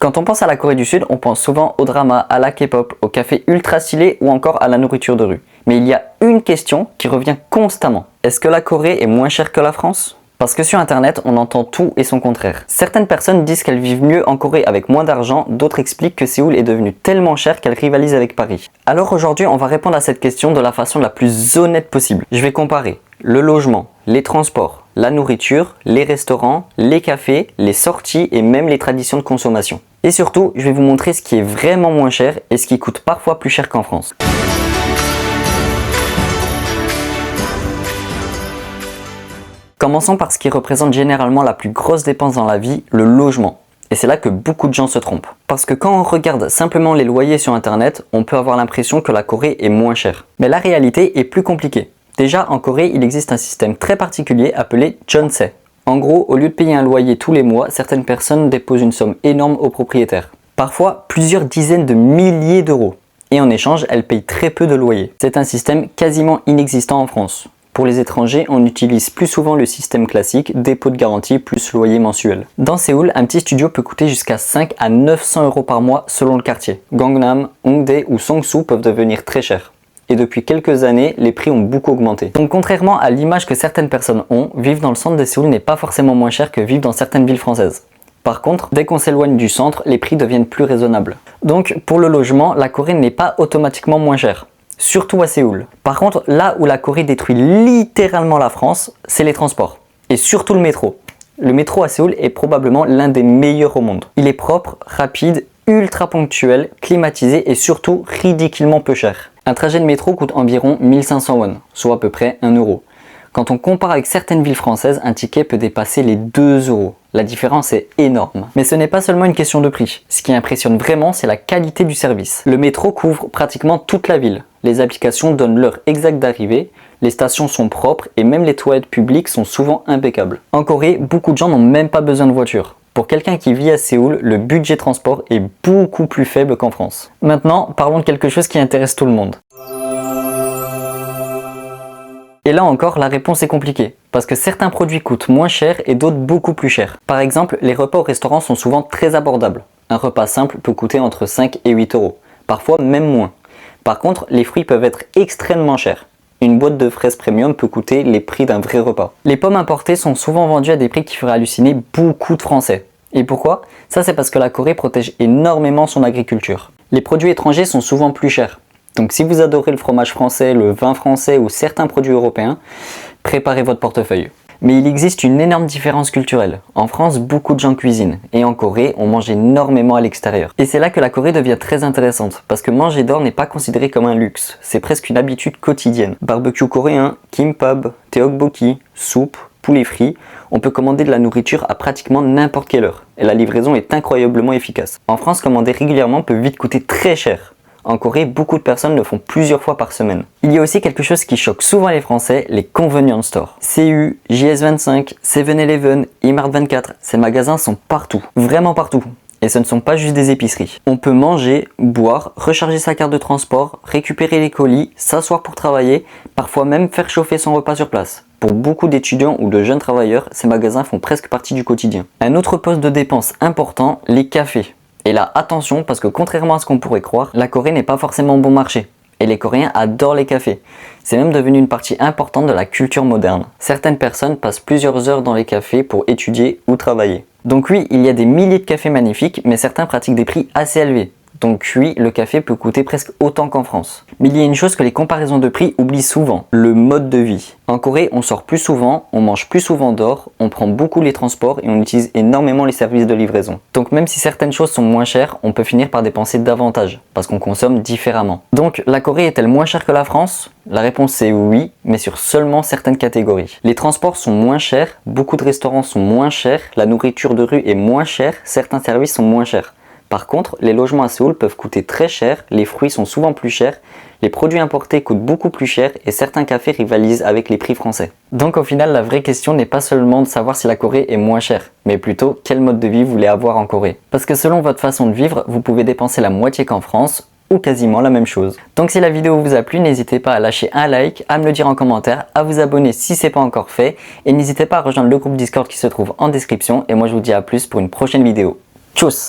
Quand on pense à la Corée du Sud, on pense souvent au drama, à la K-pop, au café ultra stylé ou encore à la nourriture de rue. Mais il y a une question qui revient constamment. Est-ce que la Corée est moins chère que la France ? Parce que sur internet, on entend tout et son contraire. Certaines personnes disent qu'elles vivent mieux en Corée avec moins d'argent, d'autres expliquent que Séoul est devenue tellement chère qu'elle rivalise avec Paris. Alors aujourd'hui, on va répondre à cette question de la façon la plus honnête possible. Je vais comparer le logement, les transports, la nourriture, les restaurants, les cafés, les sorties et même les traditions de consommation. Et surtout, je vais vous montrer ce qui est vraiment moins cher et ce qui coûte parfois plus cher qu'en France. Commençons par ce qui représente généralement la plus grosse dépense dans la vie, le logement. Et c'est là que beaucoup de gens se trompent. Parce que quand on regarde simplement les loyers sur internet, on peut avoir l'impression que la Corée est moins chère. Mais la réalité est plus compliquée. Déjà, en Corée, il existe un système très particulier appelé jeonse. En gros, au lieu de payer un loyer tous les mois, certaines personnes déposent une somme énorme au propriétaire. Parfois, plusieurs dizaines de milliers d'euros. Et en échange, elles payent très peu de loyer. C'est un système quasiment inexistant en France. Pour les étrangers, on utilise plus souvent le système classique, dépôt de garantie plus loyer mensuel. Dans Séoul, un petit studio peut coûter jusqu'à 5 à 900 euros par mois selon le quartier. Gangnam, Hongdae ou Songsu peuvent devenir très chers. Et depuis quelques années, les prix ont beaucoup augmenté. Donc contrairement à l'image que certaines personnes ont, vivre dans le centre de Séoul n'est pas forcément moins cher que vivre dans certaines villes françaises. Par contre, dès qu'on s'éloigne du centre, les prix deviennent plus raisonnables. Donc pour le logement, la Corée n'est pas automatiquement moins chère. Surtout à Séoul. Par contre, là où la Corée détruit littéralement la France, c'est les transports. Et surtout le métro. Le métro à Séoul est probablement l'un des meilleurs au monde. Il est propre, rapide, ultra ponctuel, climatisé et surtout ridiculement peu cher. Un trajet de métro coûte environ 1500 won, soit à peu près 1 euro. Quand on compare avec certaines villes françaises, un ticket peut dépasser les 2 euros. La différence est énorme. Mais ce n'est pas seulement une question de prix. Ce qui impressionne vraiment, c'est la qualité du service. Le métro couvre pratiquement toute la ville. Les applications donnent l'heure exacte d'arrivée, les stations sont propres et même les toilettes publiques sont souvent impeccables. En Corée, beaucoup de gens n'ont même pas besoin de voiture. Pour quelqu'un qui vit à Séoul, le budget transport est beaucoup plus faible qu'en France. Maintenant, parlons de quelque chose qui intéresse tout le monde. Et là encore, la réponse est compliquée, parce que certains produits coûtent moins cher et d'autres beaucoup plus cher. Par exemple, les repas au restaurant sont souvent très abordables. Un repas simple peut coûter entre 5 et 8 euros, parfois même moins. Par contre, les fruits peuvent être extrêmement chers. Une boîte de fraises premium peut coûter les prix d'un vrai repas. Les pommes importées sont souvent vendues à des prix qui feraient halluciner beaucoup de Français. Et pourquoi ? Ça, c'est parce que la Corée protège énormément son agriculture. Les produits étrangers sont souvent plus chers. Donc si vous adorez le fromage français, le vin français ou certains produits européens, préparez votre portefeuille. Mais il existe une énorme différence culturelle. En France, beaucoup de gens cuisinent. Et en Corée, on mange énormément à l'extérieur. Et c'est là que la Corée devient très intéressante. Parce que manger dehors n'est pas considéré comme un luxe. C'est presque une habitude quotidienne. Barbecue coréen, kimbap, tteokbokki, soupe, poulet frit. On peut commander de la nourriture à pratiquement n'importe quelle heure. Et la livraison est incroyablement efficace. En France, commander régulièrement peut vite coûter très cher. En Corée, beaucoup de personnes le font plusieurs fois par semaine. Il y a aussi quelque chose qui choque souvent les Français, les convenience stores. CU, JS25, 7-Eleven, Imart24, ces magasins sont partout, vraiment partout. Et ce ne sont pas juste des épiceries. On peut manger, boire, recharger sa carte de transport, récupérer les colis, s'asseoir pour travailler, parfois même faire chauffer son repas sur place. Pour beaucoup d'étudiants ou de jeunes travailleurs, ces magasins font presque partie du quotidien. Un autre poste de dépense important, les cafés. Et là, attention, parce que contrairement à ce qu'on pourrait croire, la Corée n'est pas forcément bon marché. Et les Coréens adorent les cafés. C'est même devenu une partie importante de la culture moderne. Certaines personnes passent plusieurs heures dans les cafés pour étudier ou travailler. Donc oui, il y a des milliers de cafés magnifiques, mais certains pratiquent des prix assez élevés. Donc oui, le café peut coûter presque autant qu'en France. Mais il y a une chose que les comparaisons de prix oublient souvent, le mode de vie. En Corée, on sort plus souvent, on mange plus souvent dehors, on prend beaucoup les transports et on utilise énormément les services de livraison. Donc même si certaines choses sont moins chères, on peut finir par dépenser davantage, parce qu'on consomme différemment. Donc la Corée est-elle moins chère que la France ? La réponse est oui, mais sur seulement certaines catégories. Les transports sont moins chers, beaucoup de restaurants sont moins chers, la nourriture de rue est moins chère, certains services sont moins chers. Par contre, les logements à Séoul peuvent coûter très cher, les fruits sont souvent plus chers, les produits importés coûtent beaucoup plus cher et certains cafés rivalisent avec les prix français. Donc au final, la vraie question n'est pas seulement de savoir si la Corée est moins chère, mais plutôt quel mode de vie vous voulez avoir en Corée. Parce que selon votre façon de vivre, vous pouvez dépenser la moitié qu'en France ou quasiment la même chose. Donc si la vidéo vous a plu, n'hésitez pas à lâcher un like, à me le dire en commentaire, à vous abonner si ce n'est pas encore fait et n'hésitez pas à rejoindre le groupe Discord qui se trouve en description et moi je vous dis à plus pour une prochaine vidéo. Tchuss!